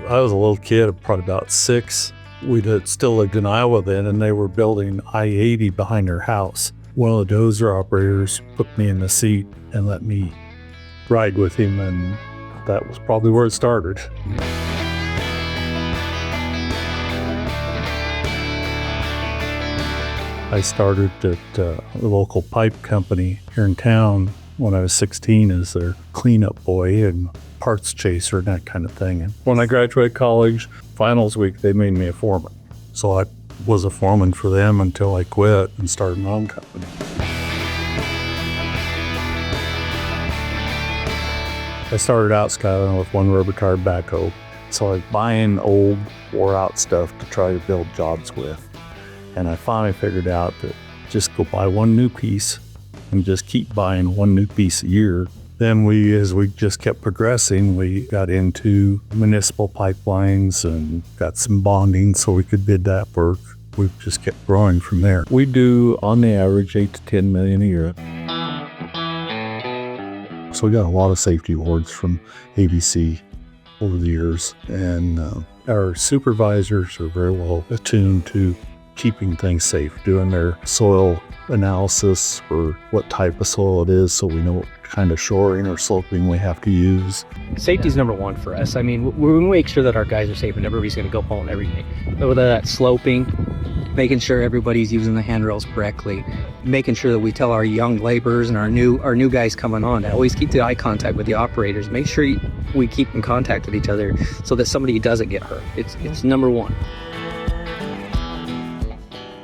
I was a little kid, probably about 6. We still lived in Iowa then, and they were building I-80 behind their house. One of the dozer operators put me in the seat and let me ride with him, and that was probably where it started. I started at the local pipe company here in town when I was 16 as their cleanup boy and parts chaser and that kind of thing. And when I graduated college, finals week, they made me a foreman. So I was a foreman for them until I quit and started my own company. I started out Skyline with one rubber-tired backhoe. So I was buying old, wore-out stuff to try to build jobs with. And I finally figured out that just go buy one new piece and just keep buying one new piece a year. Then as we just kept progressing, we got into municipal pipelines and got some bonding so we could bid that work. We just kept growing from there. We do, on the average, 8 to 10 million a year. So we got a lot of safety awards from ABC over the years. And our supervisors are very well attuned to keeping things safe, doing their soil analysis for what type of soil it is so we know what kind of shoring or sloping we have to use. Safety is number one for us. I mean, we make sure that our guys are safe and everybody's going to go home every day. Whether that's sloping, making sure everybody's using the handrails correctly, making sure that we tell our young laborers and our new guys coming on to always keep the eye contact with the operators. Make sure we keep in contact with each other so that somebody doesn't get hurt. It's number one.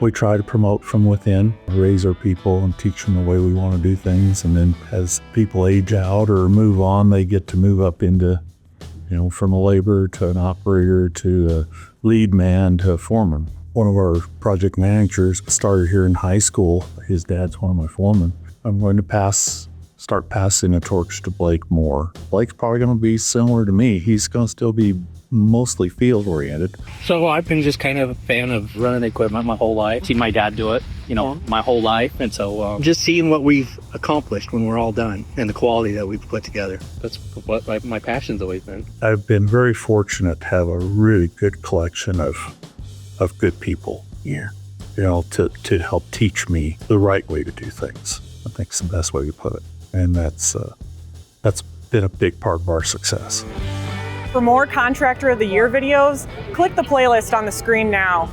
We try to promote from within, raise our people and teach them the way we want to do things. And then as people age out or move on, they get to move up into, from a laborer to an operator to a lead man to a foreman. One of our project managers started here in high school. His dad's one of my foremen. I'm going to start passing a torch to Blake more. Blake's probably going to be similar to me. He's going to still be mostly field oriented. So I've been just kind of a fan of running equipment my whole life. Seen my dad do it, my whole life. And so just seeing what we've accomplished when we're all done and the quality that we've put together. That's what my passion's always been. I've been very fortunate to have a really good collection of good people here, to help teach me the right way to do things. I think it's the best way to put it. And that's been a big part of our success. For more Contractor of the Year videos, click the playlist on the screen now.